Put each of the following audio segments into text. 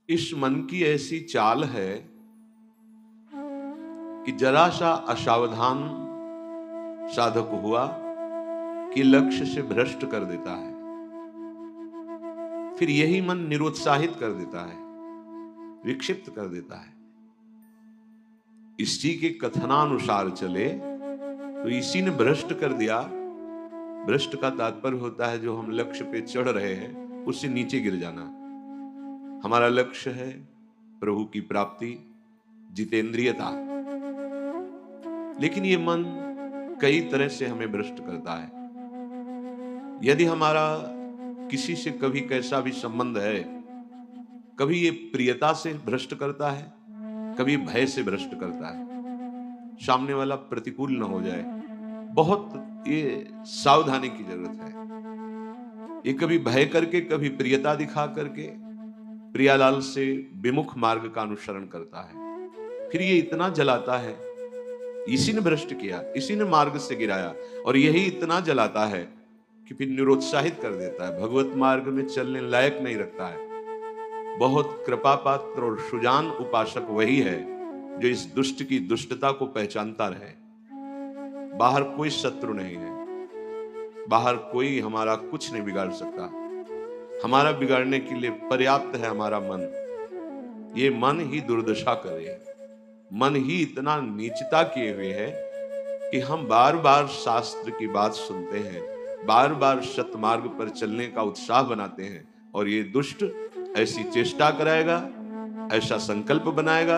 इस मन की ऐसी चाल है कि जरा सा असावधान साधक हुआ कि लक्ष्य से भ्रष्ट कर देता है। फिर यही मन निरुत्साहित कर देता है, विक्षिप्त कर देता है। इसी के कथनानुसार चले तो इसी ने भ्रष्ट कर दिया। भ्रष्ट का तात्पर्य होता है जो हम लक्ष्य पे चढ़ रहे हैं उससे नीचे गिर जाना। हमारा लक्ष्य है प्रभु की प्राप्ति, जितेंद्रियता, लेकिन ये मन कई तरह से हमें भ्रष्ट करता है। यदि हमारा किसी से कभी कैसा भी संबंध है, कभी ये प्रियता से भ्रष्ट करता है, कभी भय से भ्रष्ट करता है, सामने वाला प्रतिकूल न हो जाए, बहुत ये सावधानी की जरूरत है। ये कभी भय करके, कभी प्रियता दिखा करके प्रियालाल से विमुख मार्ग का अनुसरण करता है। फिर ये इतना जलाता है, इसी ने भ्रष्ट किया, इसी ने मार्ग से गिराया, और यही इतना जलाता है कि फिर निरुत्साहित कर देता है, भगवत मार्ग में चलने लायक नहीं रखता है। बहुत कृपा पात्र और सुजान उपासक वही है जो इस दुष्ट की दुष्टता को पहचानता रहे। बाहर कोई शत्रु नहीं है, बाहर कोई हमारा कुछ नहीं बिगाड़ सकता। हमारा बिगाड़ने के लिए पर्याप्त है हमारा मन। ये मन ही दुर्दशा करे, मन ही इतना नीचता किए हुए है कि हम बार बार शास्त्र की बात सुनते हैं, बार बार सतमार्ग पर चलने का उत्साह बनाते हैं, और ये दुष्ट ऐसी चेष्टा कराएगा, ऐसा संकल्प बनाएगा,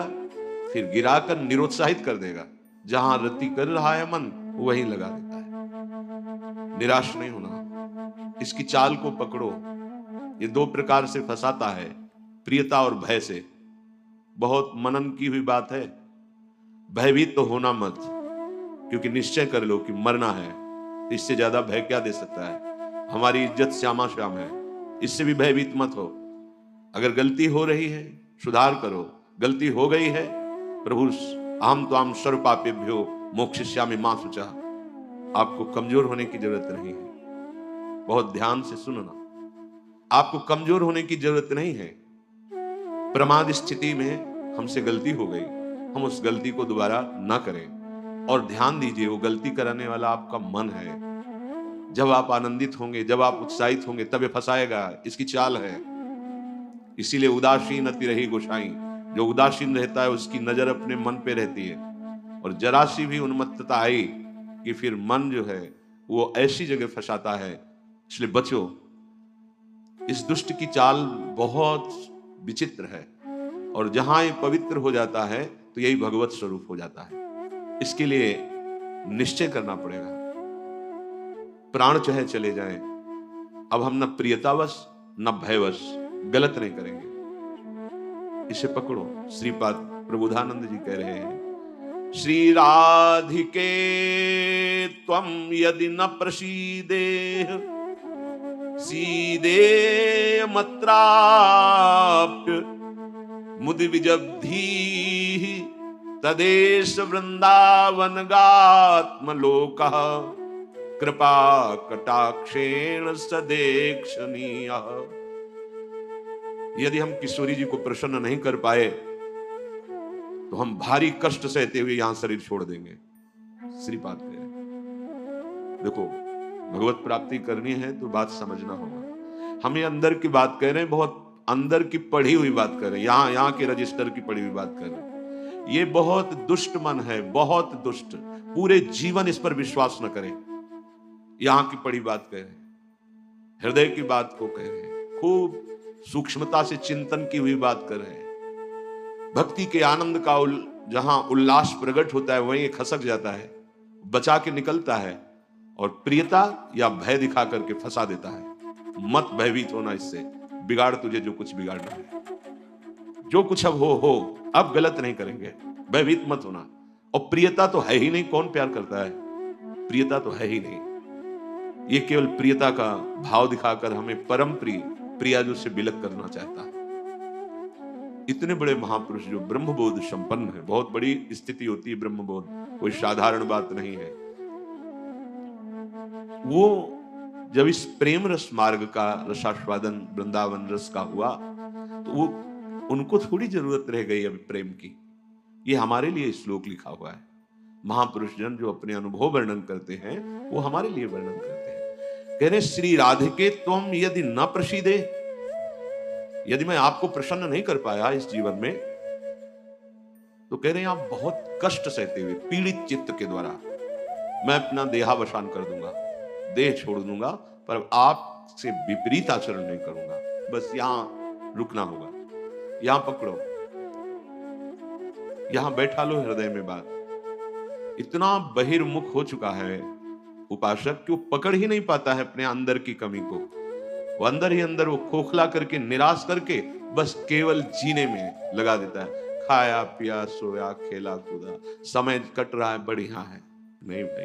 फिर गिराकर निरुत्साहित कर देगा। जहां रति कर रहा है मन वहीं लगा देता है। निराश नहीं होना, इसकी चाल को पकड़ो। ये दो प्रकार से फंसाता है, प्रियता और भय से। बहुत मनन की हुई बात है। भयभीत तो होना मत, क्योंकि निश्चय कर लो कि मरना है, तो इससे ज्यादा भय क्या दे सकता है। हमारी इज्जत श्यामा श्याम है, इससे भी भयभीत मत हो। अगर गलती हो रही है सुधार करो, गलती हो गई है प्रभु अहम त्वाम सर्व पापेभ्यो मोक्षयिष्यामि मा शुचः। आपको कमजोर होने की जरूरत नहीं है। बहुत ध्यान से सुनना, आपको कमजोर होने की जरूरत नहीं है। प्रमाद स्थिति में हमसे गलती हो गई, हम उस गलती को दोबारा ना करें। और ध्यान दीजिए, वो गलती कराने वाला आपका मन है। जब आप आनंदित होंगे, जब आप उत्साहित होंगे, तब ये फंसाएगा, इसकी चाल है। इसीलिए उदासीन अति रही गोसाई। जो उदासीन रहता है उसकी नजर अपने मन पे रहती है, और जरा सी भी उन्मत्तता आई कि फिर मन जो है वो ऐसी जगह फंसाता है। इसलिए बचो, इस दुष्ट की चाल बहुत विचित्र है, और जहां ये पवित्र हो जाता है तो यही भगवत स्वरूप हो जाता है। इसके लिए निश्चय करना पड़ेगा, प्राण चाहे चले जाएं, अब हम न प्रियतावश न भयवश गलत नहीं करेंगे। इसे पकड़ो। श्रीपाद प्रबोधानंद जी कह रहे हैं, श्री राधिके त्वं यदि न प्रसीदे सीदे मत्राप्य मुदि विजब्धी तदेश वृंदावन गात्मलोकः कृपा कटाक्षेण सदेक्षणीय। यदि हम किशोरी जी को प्रसन्न नहीं कर पाए तो हम भारी कष्ट सहते हुए यहां शरीर छोड़ देंगे। श्रीपाद कह रहे, देखो भगवत प्राप्ति करनी है तो बात समझना होगा। हम ये अंदर की बात कह रहे हैं, बहुत अंदर की पढ़ी हुई बात कर रहे हैं, यहां के रजिस्टर की पढ़ी हुई बात कर रहे हैं। ये बहुत दुष्ट मन है, बहुत दुष्ट। पूरे जीवन इस पर विश्वास न करें। यहां की पढ़ी बात कह रहे हैं, हृदय की बात को कह रहे हैं, खूब सूक्ष्मता से चिंतन की हुई बात कर रहे हैं। भक्ति के आनंद का जहां उल्लास प्रकट होता है वहीं खसक जाता है, बचा के निकलता है, और प्रियता या भय दिखा करके फंसा देता है। मत भयभीत होना, इससे बिगाड़ तुझे जो कुछ बिगाड़ना है। जो कुछ अब हो, अब गलत नहीं करेंगे, भयभीत मत होना। और प्रियता तो है ही नहीं, कौन प्यार करता है? प्रियता तो है ही नहीं। ये केवल प्रियता का भाव दिखाकर हमें परम प्रिय प्रियाजू से बिलक करना चाहता है। इतने बड़े महापुरुष जो ब्रह्मबोध संपन्न है, बहुत बड़ी स्थिति होती है ब्रह्मबोध, कोई साधारण बात नहीं है। वो जब इस प्रेम रस मार्ग का रसास्वादन वृंदावन रस का हुआ तो वो उनको थोड़ी जरूरत रह गई अब प्रेम की। ये हमारे लिए श्लोक लिखा हुआ है। महापुरुष जन जो अपने अनुभव वर्णन करते हैं वो हमारे लिए वर्णन करते हैं। कह रहे श्री राधिके त्वम यदि न प्रसीदे, यदि मैं आपको प्रसन्न नहीं कर पाया इस जीवन में, तो कह रहे हैं आप बहुत कष्ट सहते हुए पीड़ित चित्त के द्वारा मैं अपना देहावसान कर दूंगा, देह छोड़ दूंगा, पर आपसे विपरीत आचरण नहीं करूंगा। बस यहां रुकना होगा, यहां पकड़ो, यहां बैठा लो हृदय में बात। इतना बहिर्मुख हो चुका है उपासक कि वो पकड़ ही नहीं पाता है अपने अंदर की कमी को। वो अंदर ही अंदर वो खोखला करके, निराश करके बस केवल जीने में लगा देता है। खाया पिया सोया खेला कूदा, समय कट रहा है, बढ़िया है। नहीं भाई,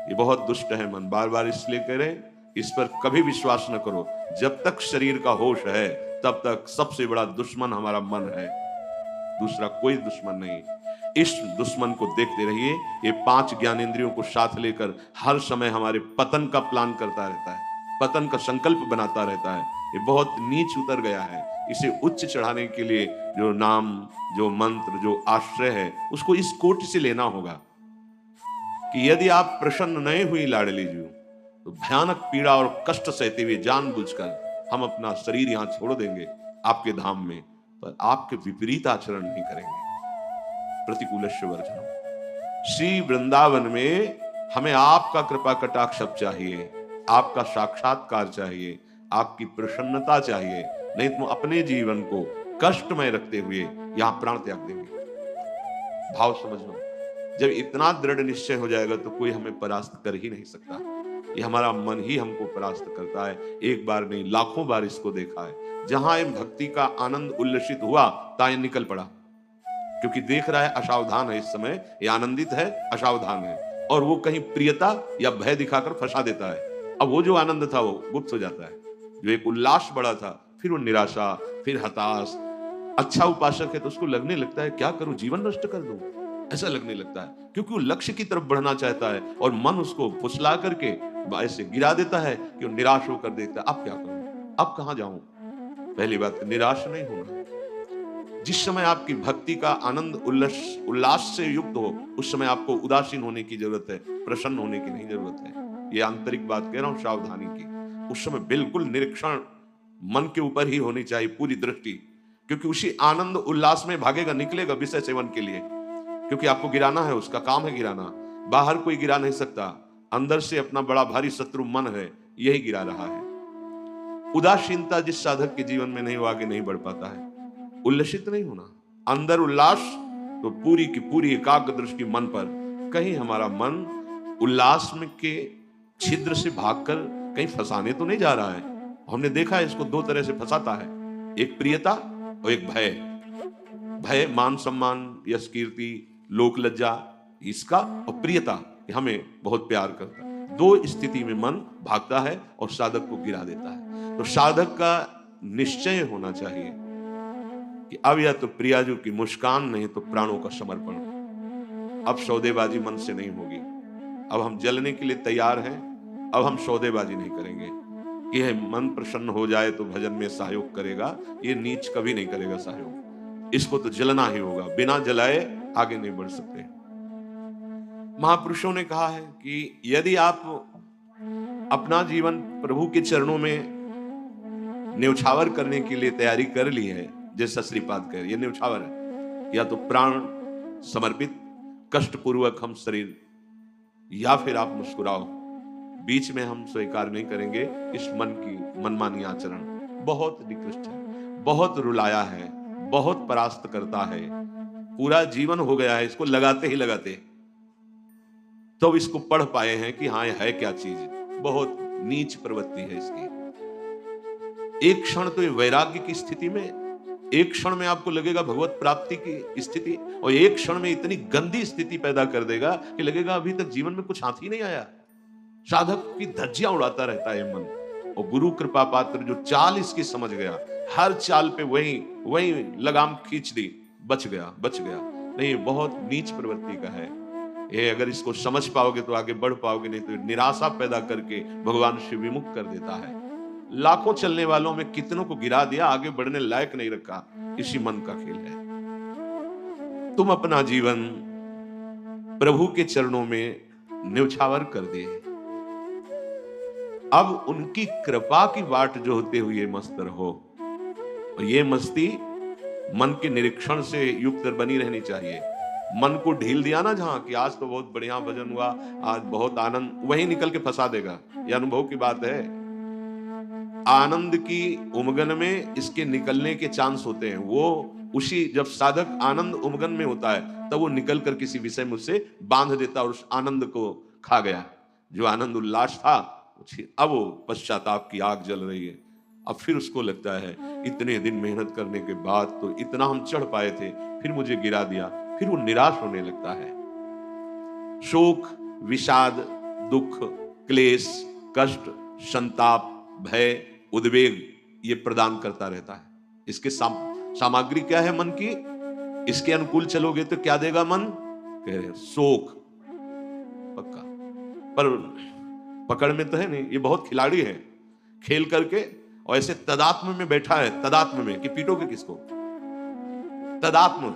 ये बहुत दुष्ट है मन। बार बार इसलिए कह रहे इस पर कभी विश्वास न करो। जब तक शरीर का होश है तब तक सबसे बड़ा दुश्मन हमारा मन है, दूसरा कोई दुश्मन नहीं। इस दुश्मन को देखते रहिए। ये 5 ज्ञानेंद्रियों को साथ लेकर हर समय हमारे पतन का प्लान करता रहता है, पतन का संकल्प बनाता रहता है। ये बहुत नीच उतर गया है। इसे उच्च चढ़ाने के लिए जो नाम, जो मंत्र, जो आश्रय है, उसको इस कोटि से लेना होगा कि यदि आप प्रसन्न नहीं हुई लाडली जी, तो भयानक पीड़ा और कष्ट सहते हुए जानबूझकर हम अपना शरीर यहां छोड़ देंगे आपके धाम में, पर आपके विपरीत आचरण नहीं करेंगे। प्रतिकूलस्य वर्जनम। श्री वृंदावन में हमें आपका कृपा कटाक्ष चाहिए, आपका साक्षात्कार चाहिए, आपकी प्रसन्नता चाहिए। नहीं तो अपने जीवन को कष्टमय रखते हुए यहां प्राण त्याग देंगे। भाव समझ लो। जब इतना दृढ़ निश्चय हो जाएगा तो कोई हमें परास्त कर ही नहीं सकता। ये हमारा मन ही हमको परास्त करता है। एक बार नहीं, लाखों बार इसको देखा है। जहां ये भक्ति का आनंद उल्लसित हुआ, ताए निकल पड़ा, क्योंकि देख रहा है असावधान है। इस समय ये आनंदित है, असावधान है, और वो कहीं प्रियता या भय दिखाकर फंसा देता है। अब वो जो आनंद था वो गुप्त हो जाता है। जो एक उल्लास बड़ा था, फिर वो निराशा, फिर हताश। अच्छा उपासक है तो उसको लगने लगता है क्या करूं, जीवन नष्ट कर दूं, ऐसा लगने लगता है, क्योंकि वो लक्ष्य की तरफ बढ़ना चाहता है और मन उसको फुसला करके ऐसे गिरा देता है कि वो निराश होकर देखता है अब क्या करूं, अब कहां जाऊं। पहली बात, निराश नहीं होना। जिस समय आपकी भक्ति का आनंद उल्लास से युक्त हो, उस समय आपको उदासीन होने की जरूरत है, प्रसन्न होने की नहीं जरूरत है। ये आंतरिक बात कह रहा हूं, सावधानी की। उस समय बिल्कुल निरीक्षण मन के ऊपर ही होनी चाहिए, पूरी दृष्टि, क्योंकि उसी आनंद उल्लास में भागेगा, निकलेगा विषय सेवन के लिए, क्योंकि आपको गिराना है, उसका काम है गिराना। बाहर कोई गिरा नहीं सकता, अंदर से अपना बड़ा भारी शत्रु मन है, यही गिरा रहा है। उदासीनता जिस साधक के जीवन में नहीं, वो आगे नहीं बढ़ पाता है। उल्लसित नहीं होना, अंदर उल्लास, तो पूरी की पूरी एकाग्र दृष्टि मन पर। कहीं हमारा मन उल्लास में के छिद्र से भागकर कहीं फंसाने तो नहीं जा रहा है। हमने देखा है इसको 2 तरह से फंसाता है, एक प्रियता और एक भय। भय मान सम्मान, यश कीर्ति, लोक लज्जा, इसका, और प्रियता हमें बहुत प्यार करता है। 2 स्थिति में मन भागता है और साधक को गिरा देता है। तो साधक का निश्चय होना चाहिए कि अब या तो प्रियाजू की मुस्कान, नहीं तो प्राणों का समर्पण। अब सौदेबाजी मन से नहीं होगी। अब हम जलने के लिए तैयार हैं। अब हम सौदेबाजी नहीं करेंगे। यह मन प्रसन्न हो जाए तो भजन में सहयोग करेगा, ये नीच कभी नहीं करेगा सहयोग। इसको तो जलना ही होगा, बिना जलाए आगे नहीं बढ़ सकते। महापुरुषों ने कहा है कि यदि आप अपना जीवन प्रभु के चरणों में न्यौछावर करने के लिए तैयारी कर ली है, जैसा श्रीपाद कह रहे, ये न्यौछावर है, या तो प्राण समर्पित कष्टपूर्वक हम शरीर, या फिर आप मुस्कुराओ, बीच में हम स्वीकार नहीं करेंगे इस मन की मनमानी आचरण। बहुत निकृष्ट है, बहुत रुलाया है, बहुत परास्त करता है, पूरा जीवन हो गया है इसको लगाते ही लगाते, तो इसको पढ़ पाए हैं कि हाँ है क्या चीज। बहुत नीच प्रवृत्ति है इसकी। एक क्षण तो ये वैराग्य की स्थिति में, एक क्षण में आपको लगेगा भगवत प्राप्ति की स्थिति, और एक क्षण में इतनी गंदी स्थिति पैदा कर देगा कि लगेगा अभी तक जीवन में कुछ हाथ ही नहीं आया। साधक की धज्जियां उड़ाता रहता है मन। और गुरु कृपा पात्र जो चाल इसकी समझ गया, हर चाल पे वही लगाम खींच दी, बच गया। नहीं, बहुत नीच प्रवृत्ति का है ये। अगर इसको समझ पाओगे तो आगे बढ़ पाओगे, नहीं तो निराशा पैदा करके भगवान से विमुख कर देता है। लाखों चलने वालों में कितनों को गिरा दिया, आगे बढ़ने लायक नहीं रखा। इसी मन का खेल है। तुम अपना जीवन प्रभु के चरणों में न्यौछावर कर दिए। अब उनकी कृपा की बाट जो होते हुए मस्त रहो। और ये मस्ती मन के निरीक्षण से युक्त बनी रहनी चाहिए। मन को ढील दिया ना जहां कि आज तो बहुत बढ़िया भजन हुआ, आज बहुत आनंद, वहीं निकल के फंसा देगा। यह अनुभव की बात है। आनंद की उमगन में इसके निकलने के चांस होते हैं। वो उसी जब साधक आनंद उमगन में होता है तब वो निकल कर किसी विषय में उससे बांध देता और उस आनंद को खा गया। जो आनंद उल्लास था अब वो पश्चाताप की आग जल रही है। अब फिर उसको लगता है इतने दिन मेहनत करने के बाद तो इतना हम चढ़ पाए थे, फिर मुझे गिरा दिया। फिर वो निराश होने लगता है। शोक, विषाद, दुख, क्लेश, कष्ट, संताप, भय, उद्वेग ये प्रदान करता रहता है। इसके सामग्री क्या है मन की? इसके अनुकूल चलोगे तो क्या देगा मन? कह रहे शोक पक्का, पर पकड़ में तो है नहीं। ये बहुत खिलाड़ी है, खेल करके और ऐसे तदात्म में बैठा है। तदात्म में कि पीटोगे किसको? तदात्म,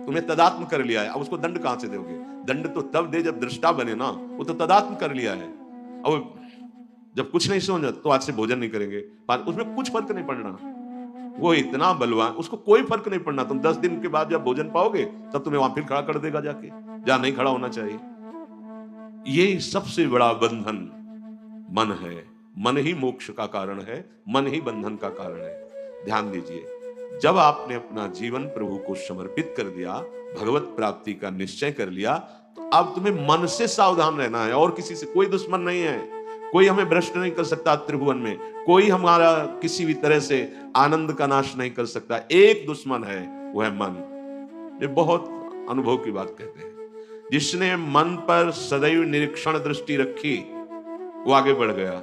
तुम्हें तदात्म कर लिया है। अब उसको दंड कहां से दोगे? दंड तो तब दे जब दृष्टा बने ना। वो तो तदात्म कर लिया है। अब जब कुछ नहीं समझ तो आज से भोजन नहीं करेंगे, उसमें कुछ फर्क नहीं पड़ना। वो इतना बलवान, उसको कोई फर्क नहीं पड़ना। तुम 10 दिन के बाद जब भोजन पाओगे तब तुम्हें वहां फिर खड़ा कर देगा जाके जहां नहीं खड़ा होना चाहिए। ये सबसे बड़ा बंधन मन है। मन ही मोक्ष का कारण है, मन ही बंधन का कारण है। ध्यान दीजिए, जब आपने अपना जीवन प्रभु को समर्पित कर दिया, भगवत प्राप्ति का निश्चय कर लिया, तो अब तुम्हें मन से सावधान रहना है। और किसी से कोई दुश्मन नहीं है। कोई हमें भ्रष्ट नहीं कर सकता त्रिभुवन में। कोई हमारा किसी भी तरह से आनंद का नाश नहीं कर सकता। एक दुश्मन है, वो है मन। ये बहुत अनुभव की बात कहते हैं। जिसने मन पर सदैव निरीक्षण दृष्टि रखी वो आगे बढ़ गया।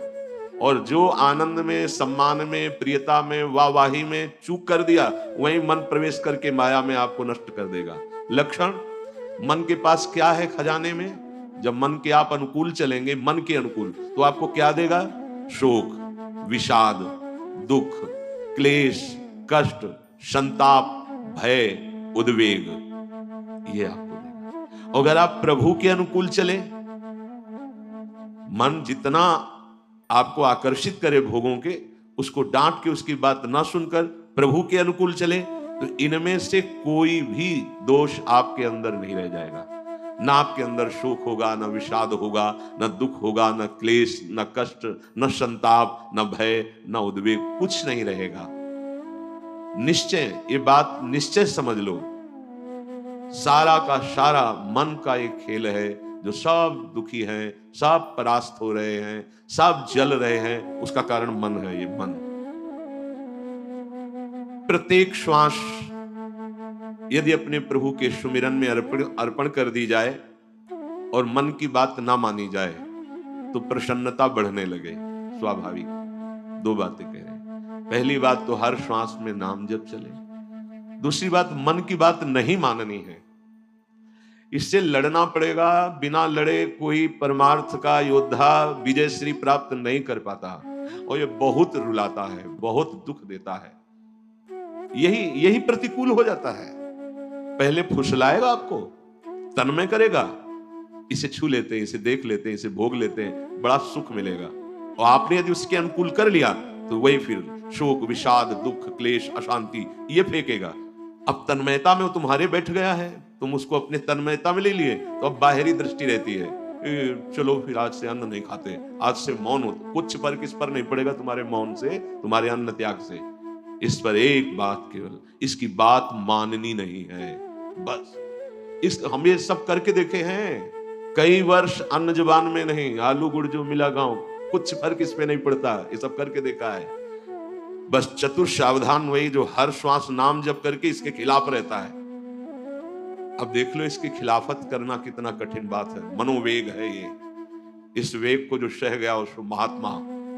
और जो आनंद में, सम्मान में, प्रियता में, वाहवाही में चूक कर दिया, वहीं मन प्रवेश करके माया में आपको नष्ट कर देगा। लक्षण मन के पास क्या है खजाने में? जब मन के आप अनुकूल चलेंगे, मन के अनुकूल, तो आपको क्या देगा? शोक, विषाद, दुख, क्लेश, कष्ट, संताप, भय, उद्वेग, ये आपको देगा। अगर आप प्रभु के अनुकूल चले, मन जितना आपको आकर्षित करे भोगों के, उसको डांट के उसकी बात ना सुनकर प्रभु के अनुकूल चले, तो इनमें से कोई भी दोष आपके अंदर नहीं रह जाएगा। ना आपके अंदर शोक होगा, ना विषाद होगा, ना दुख होगा, ना क्लेश, ना कष्ट, ना संताप, ना भय, ना उद्वेग, कुछ नहीं रहेगा। निश्चय, ये बात निश्चय समझ लो। सारा का सारा मन का एक खेल है। जो सब दुखी हैं, सब परास्त हो रहे हैं, सब जल रहे हैं, उसका कारण मन है। ये मन प्रत्येक श्वास यदि अपने प्रभु के सुमिरन में अर्पण कर दी जाए और मन की बात ना मानी जाए तो प्रसन्नता बढ़ने लगे। स्वाभाविक। 2 बातें कह रहे हैं। पहली बात तो हर श्वास में नाम जप चले। दूसरी बात, मन की बात नहीं माननी है। इससे लड़ना पड़ेगा। बिना लड़े कोई परमार्थ का योद्धा विजय श्री प्राप्त नहीं कर पाता। और ये बहुत रुलाता है, बहुत दुख देता है। यही प्रतिकूल हो जाता है। पहले फुसलाएगा आपको, तन्मय करेगा, इसे छू लेते हैं, इसे देख लेते हैं, इसे भोग लेते हैं, बड़ा सुख मिलेगा। और आपने यदि उसके अनुकूल कर लिया तो वही फिर शोक, विषाद, दुख, क्लेश, अशांति ये फेंकेगा। अब तन्मयता में वो तुम्हारे बैठ गया है, तुम उसको अपने तन्मयता में ले लिए, तो अब बाहरी दृष्टि रहती है, चलो फिर आज से अन्न नहीं खाते, आज से मौन हो। कुछ फर्क इस पर नहीं पड़ेगा तुम्हारे मौन से, तुम्हारे अन्न त्याग से। इस पर एक बात केवल, इसकी बात माननी नहीं है, बस। हम ये सब करके देखे हैं। कई वर्ष अन्न जुबान में नहीं, आलू गुड़ जो मिला गांव, कुछ फर्क इस पे नहीं पड़ता। ये सब करके देखा है। बस चतुर सावधान वही जो हर श्वास नाम जप करके इसके खिलाफ रहता है। अब देख लो इसकी खिलाफत करना कितना कठिन बात है। मनोवेग है ये। इस वेग को जो सह गया उसको महात्मा,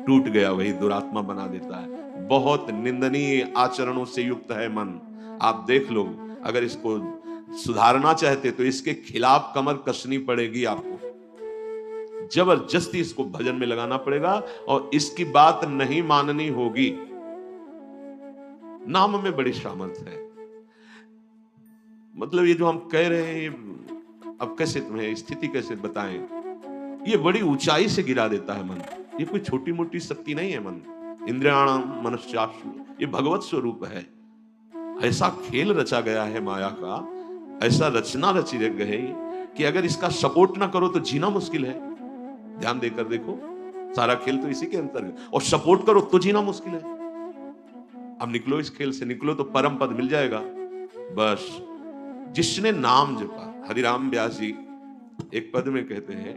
टूट गया वही दुरात्मा बना देता है। बहुत निंदनीय आचरणों से युक्त है मन। आप देख लो, अगर इसको सुधारना चाहते तो इसके खिलाफ कमर कसनी पड़ेगी आपको। जबरदस्ती इसको भजन में लगाना पड़ेगा और इसकी बात नहीं माननी होगी। नाम में बड़ी सामर्थ्य है। मतलब ये जो हम कह रहे हैं, अब कैसे तुम्हें स्थिति कैसे बताएं, ये बड़ी ऊंचाई से गिरा देता है मन। ये कोई छोटी मोटी शक्ति नहीं है मन। इंद्रियाणाम मनश्चास्मि, ये भगवत स्वरूप है। ऐसा खेल रचा गया है माया का, ऐसा रचना रची गई कि अगर इसका सपोर्ट ना करो तो जीना मुश्किल है। ध्यान देकर देखो, सारा खेल तो इसी के अंतर्गत, और सपोर्ट करो तो जीना मुश्किल है। अब निकलो इस खेल से, निकलो तो परम पद मिल जाएगा। बस जिसने नाम जपा, हरिराम व्यास जी एक पद में कहते हैं,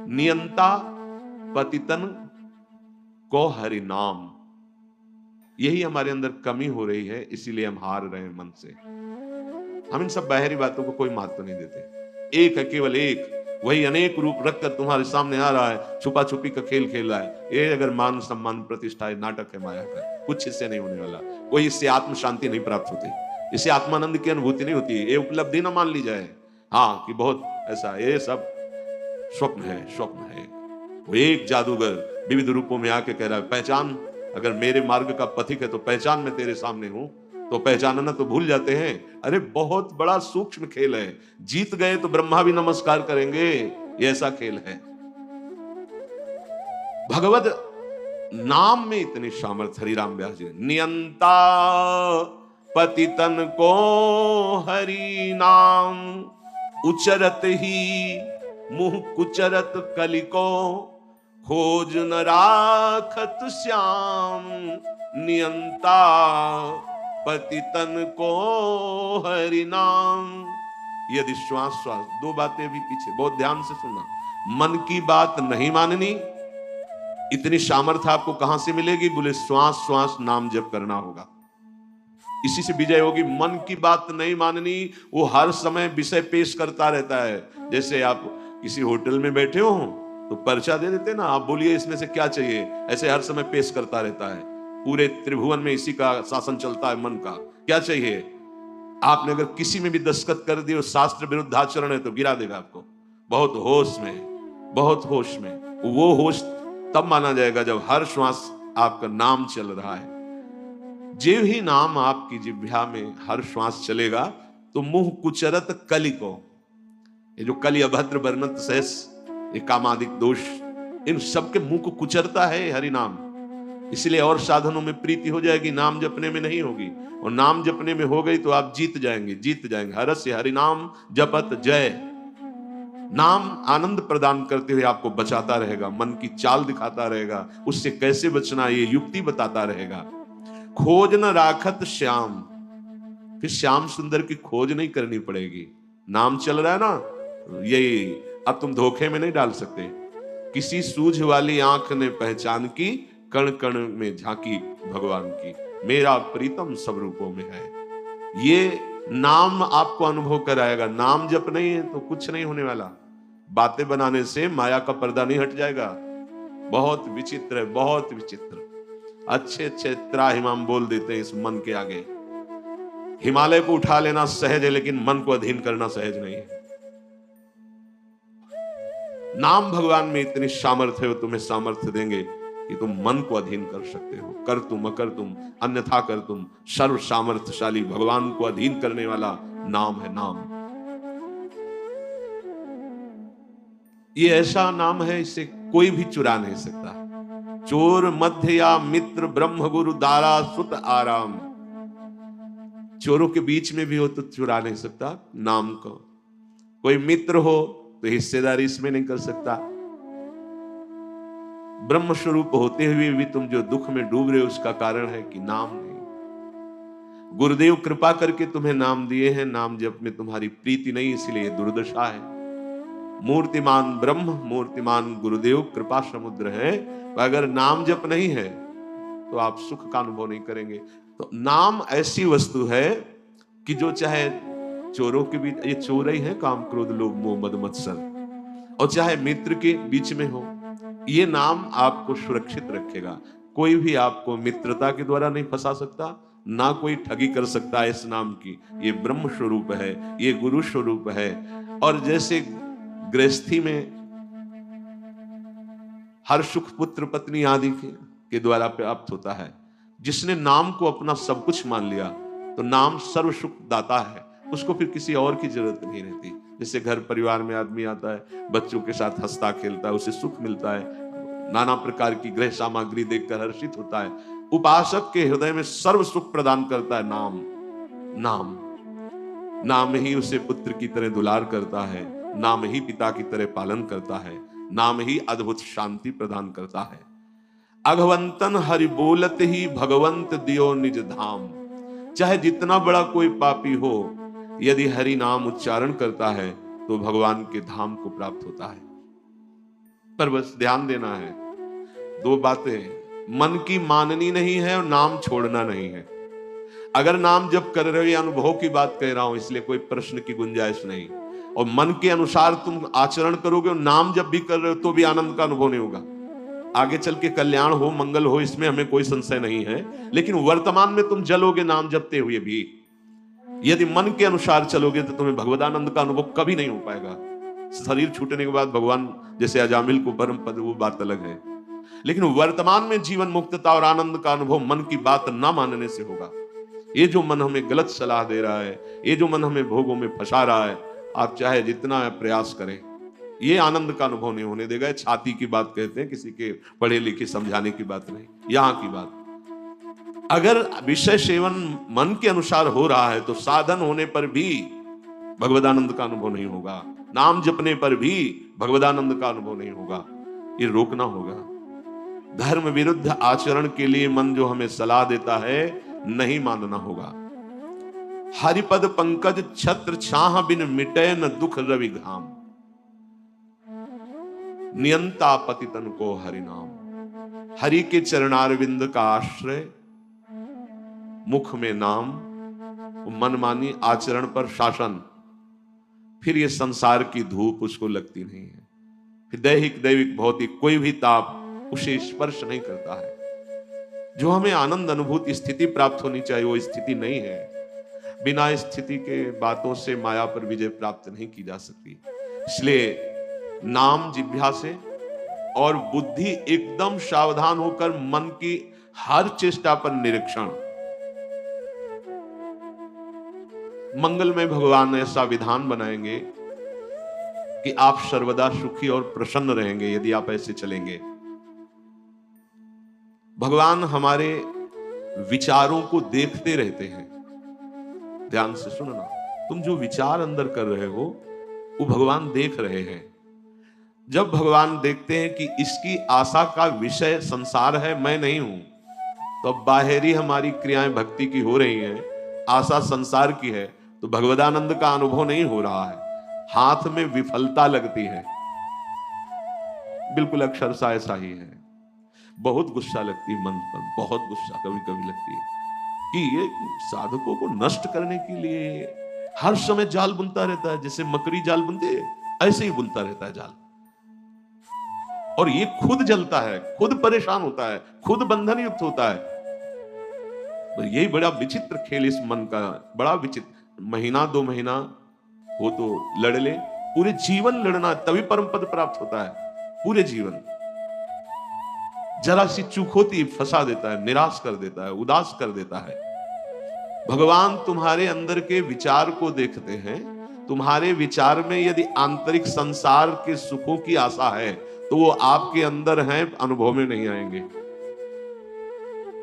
नियंता पतितन को हरि नाम। यही हमारे अंदर कमी हो रही है, इसीलिए हम हार रहे हैं मन से। हम इन सब बाहरी बातों को कोई महत्व नहीं देते। एक है, केवल एक, वही अनेक रूप रखकर तुम्हारे सामने आ रहा है, छुपा छुपी का खेल खेल रहा है। ये अगर मान सम्मान प्रतिष्ठा है, नाटक है माया का, कुछ इससे नहीं होने वाला। कोई इससे आत्म शांति नहीं प्राप्त होती, इससे आत्मानंद की अनुभूति नहीं होती। ये उपलब्धि ना मान ली जाए हाँ कि बहुत ऐसा, ये सब स्वप्न है, स्वप्न है। वो एक जादूगर विविध रूपों में आके कह रहा है, पहचान, अगर मेरे मार्ग का पथिक है तो पहचान, मैं तेरे सामने हूं। तो पहचानना तो भूल जाते हैं। अरे बहुत बड़ा सूक्ष्म खेल है। जीत गए तो ब्रह्मा भी नमस्कार करेंगे, ये ऐसा खेल है। भगवत नाम में इतनी सामर्थ्य। हरिराम व्यास जी, नियंता पतितन को हरि नाम, उचरत ही मुंह कुचरत कलिको, खोज न राखत श्याम, नियंता पतितन को हरि नाम। यदि श्वास श्वास, दो बातें भी पीछे बहुत ध्यान से सुनना। मन की बात नहीं माननी, इतनी सामर्थ्य आपको कहां से मिलेगी? बोले श्वास श्वास नाम जप करना होगा, इसी से विजय होगी। मन की बात नहीं माननी, वो हर समय विषय पेश करता रहता है। जैसे आप किसी होटल में बैठे हो तो पर्चा दे देते ना, आप बोलिए इसमें से क्या चाहिए, ऐसे हर समय पेश करता रहता है। पूरे त्रिभुवन में इसी का शासन चलता है, मन का क्या चाहिए। आपने अगर किसी में भी दस्तखत कर दिए, शास्त्र विरुद्ध आचरण है, तो गिरा देगा आपको। बहुत होश में, बहुत होश में। वो होश तब माना जाएगा जब हर श्वास आपका नाम चल रहा है। जे ही नाम आपकी जिह्वा में हर श्वास चलेगा तो मुंह कुचरत कलि को, ये जो कलि अभद्र वर्णत सहस, ये कामादिक दोष, इन सबके मुंह को कुचरता है हरि नाम। इसलिए और साधनों में प्रीति हो जाएगी, नाम जपने में नहीं होगी। और नाम जपने में हो गई तो आप जीत जाएंगे, जीत जाएंगे। हरस्य हरि नाम जपत जय। नाम आनंद प्रदान करते हुए आपको बचाता रहेगा, मन की चाल दिखाता रहेगा, उससे कैसे बचना ये युक्ति बताता रहेगा। खोज न राखत श्याम, फिर श्याम सुंदर की खोज नहीं करनी पड़ेगी। नाम चल रहा है ना, यही अब तुम धोखे में नहीं डाल सकते। किसी सूझ वाली आंख ने पहचान की, कण कण में झांकी भगवान की, मेरा प्रीतम सब रूपों में है। ये नाम आपको अनुभव कराएगा। नाम जप नहीं है तो कुछ नहीं होने वाला। बातें बनाने से माया का पर्दा नहीं हट जाएगा। बहुत विचित्र है, बहुत विचित्र। अच्छे अच्छे त्राहिमाम बोल देते हैं इस मन के आगे। हिमालय को उठा लेना सहज है, लेकिन मन को अधीन करना सहज नहीं है। नाम भगवान में इतनी सामर्थ्य है, वो तुम्हें सामर्थ्य देंगे कि तुम मन को अधीन कर सकते हो। कर तुम अकर तुम अन्यथा कर तुम, सर्व सामर्थ्यशाली भगवान को अधीन करने वाला नाम है नाम। ये ऐसा नाम है, इसे कोई भी चुरा नहीं सकता। चोर मध्य या मित्र, ब्रह्म गुरु दारा सुत आराम। चोरों के बीच में भी हो तो चुरा नहीं सकता नाम को। कोई मित्र हो तो हिस्सेदारी इसमें नहीं कर सकता। ब्रह्म स्वरूप होते हुए भी तुम जो दुख में डूब रहे हो, उसका कारण है कि नाम नहीं। गुरुदेव कृपा करके तुम्हें नाम दिए हैं, नाम जप में तुम्हारी प्रीति नहीं, इसलिए दुर्दशा है। मूर्तिमान ब्रह्म, मूर्तिमान गुरुदेव कृपा समुद्र है, अगर नाम जप नहीं है तो आप सुख का अनुभव नहीं करेंगे। तो नाम ऐसी वस्तु है कि जो चाहे चोरों के बीच, ये चोर ही है काम क्रोध लोभ मोह मद मत्सर, और चाहे मित्र के बीच में हो, ये नाम आपको सुरक्षित रखेगा। कोई भी आपको मित्रता के द्वारा नहीं फंसा सकता, ना कोई ठगी कर सकता है इस नाम की। ये ब्रह्म स्वरूप है, ये गुरु स्वरूप है। और जैसे गृहस्थी में हर सुख पुत्र पत्नी आदि के द्वारा प्राप्त होता है। जिसने नाम को अपना सब कुछ मान लिया तो नाम सर्व सुख दाता है, उसको फिर किसी और की जरूरत नहीं रहती। जैसे घर परिवार में आदमी आता है, बच्चों के साथ हंसता खेलता है, उसे सुख मिलता है, नाना प्रकार की गृह सामग्री देखकर हर्षित होता है। उपासक के हृदय में सर्व सुख प्रदान करता है नाम। नाम नाम ही उसे पुत्र की तरह दुलार करता है, नाम ही पिता की तरह पालन करता है, नाम ही अद्भुत शांति प्रदान करता है। अघवंतन हरि बोलत ही भगवंत दियो निज धाम। चाहे जितना बड़ा कोई पापी हो, यदि हरि नाम उच्चारण करता है तो भगवान के धाम को प्राप्त होता है। पर बस ध्यान देना है, दो बातें, मन की माननी नहीं है और नाम छोड़ना नहीं है। अगर नाम जप कर रहे हो, या अनुभव की बात कह रहा हूं इसलिए कोई प्रश्न की गुंजाइश नहीं, और मन के अनुसार तुम आचरण करोगे और नाम जब भी कर रहे हो तो भी आनंद का अनुभव नहीं होगा। आगे चल के कल्याण हो, मंगल हो, इसमें हमें कोई संशय नहीं है, लेकिन वर्तमान में तुम जलोगे नाम जपते हुए भी। यदि मन के अनुसार चलोगे तो तुम्हें भगवदानंद का अनुभव कभी नहीं हो पाएगा। शरीर छूटने के बाद भगवान जैसे अजामिल को परम पद, वो बात अलग है, लेकिन वर्तमान में जीवन मुक्तता और आनंद का अनुभव मन की बात ना मानने से होगा। ये जो मन हमें गलत सलाह दे रहा है, ये जो मन हमें भोगों में फंसा रहा है, आप चाहे जितना प्रयास करें, ये आनंद का अनुभव नहीं होने देगा। छाती की बात कहते हैं, किसी के पढ़े लिखे समझाने की बात नहीं, यहां की बात। अगर विषय सेवन मन के अनुसार हो रहा है तो साधन होने पर भी भगवदानंद का अनुभव नहीं होगा, नाम जपने पर भी भगवदानंद का अनुभव नहीं होगा। ये रोकना होगा। धर्म विरुद्ध आचरण के लिए मन जो हमें सलाह देता है, नहीं मानना होगा। हरिपद पंकज छत्र छाह बिन मिटे न दुख रवि घाम। नियंता पतितन को हरिनाम। हरि के चरणारविंद का आश्रय, मुख में नाम, मनमानी आचरण पर शासन, फिर ये संसार की धूप उसको लगती नहीं है। फिर दैहिक दैविक भौतिक कोई भी ताप उसे स्पर्श नहीं करता है। जो हमें आनंद अनुभूति स्थिति प्राप्त होनी चाहिए वो स्थिति नहीं है। बिना स्थिति के बातों से माया पर विजय प्राप्त नहीं की जा सकती। इसलिए नाम जिह्वा से और बुद्धि एकदम सावधान होकर मन की हर चेष्टा पर निरीक्षण। मंगलमय भगवान ऐसा विधान बनाएंगे कि आप सर्वदा सुखी और प्रसन्न रहेंगे यदि आप ऐसे चलेंगे। भगवान हमारे विचारों को देखते रहते हैं। ध्यान से सुनना, तुम जो विचार अंदर कर रहे हो वो भगवान देख रहे हैं। जब भगवान देखते हैं कि इसकी आशा का विषय संसार है, मैं नहीं हूं, तो अब बाहरी हमारी क्रियाएं भक्ति की हो रही हैं, आशा संसार की है, तो भगवदानंद का अनुभव नहीं हो रहा है, हाथ में विफलता लगती है। बिल्कुल अक्षरशः ऐसा ही है। बहुत गुस्सा लगती है मन पर, बहुत गुस्सा कभी कभी लगती है कि ये साधकों को नष्ट करने के लिए हर समय जाल बुनता रहता है। जैसे मकड़ी जाल बुनती है, ऐसे ही बुनता रहता है जाल, और ये खुद जलता है, खुद परेशान होता है, खुद बंधन युक्त होता है। तो यही बड़ा विचित्र खेल इस मन का, बड़ा विचित्र। महीना 2 महीना हो तो लड़ ले, पूरे जीवन लड़ना, तभी परम पद प्राप्त होता है। पूरे जीवन जरा सी चूक होती फंसा देता है, निराश कर देता है, उदास कर देता है। भगवान तुम्हारे अंदर के विचार को देखते हैं। तुम्हारे विचार में यदि आंतरिक संसार के सुखों की आशा है तो वो आपके अंदर हैं, अनुभव में नहीं आएंगे।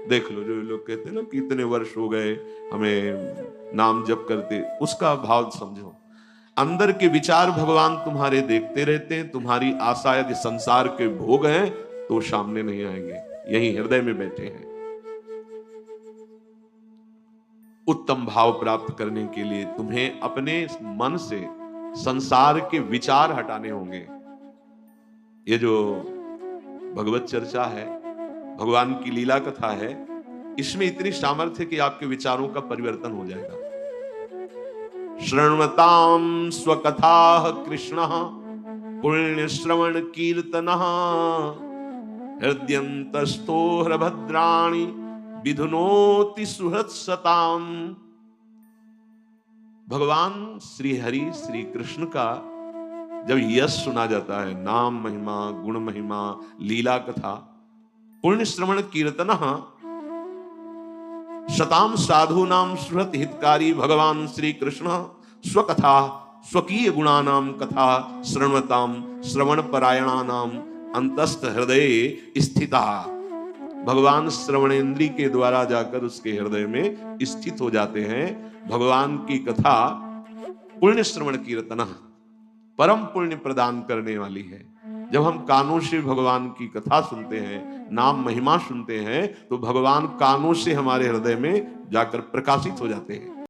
देख लो, जो लोग कहते हैं ना कि इतने वर्ष हो गए हमें नाम जप करते, उसका भाव समझो। अंदर के विचार भगवान तुम्हारे देखते रहते हैं। तुम्हारी आशा यदि संसार के भोग हैं तो सामने नहीं आएंगे, यही हृदय में बैठे हैं। उत्तम भाव प्राप्त करने के लिए तुम्हें अपने मन से संसार के विचार हटाने होंगे। ये जो भगवत चर्चा है, भगवान की लीला कथा है, इसमें इतनी सामर्थ्य कि आपके विचारों का परिवर्तन हो जाएगा। श्रृण्वतां स्वकथा कृष्ण पुण्य श्रवण कीर्तन हृदयंतस्थो हरभद्राणि विधुनोति सुहृत्सताम। भगवान श्री हरि श्री कृष्ण का जब यश सुना जाता है, नाम महिमा, गुण महिमा, लीला कथा, पुण्य श्रवण कीर्तन, शताम साधु नाम सुहृत हितकारी भगवान श्री कृष्ण स्वकथा स्वकीय गुणानाम कथा श्रवणताम श्रवण परायणानाम अंतस्थ हृदय स्थिता। भगवान श्रवणेन्द्री के द्वारा जाकर उसके हृदय में स्थित हो जाते हैं। भगवान की कथा पुण्य श्रवण कीर्तन परम पुण्य प्रदान करने वाली है। जब हम कानों से भगवान की कथा सुनते हैं, नाम महिमा सुनते हैं, तो भगवान कानों से हमारे हृदय में जाकर प्रकाशित हो जाते हैं।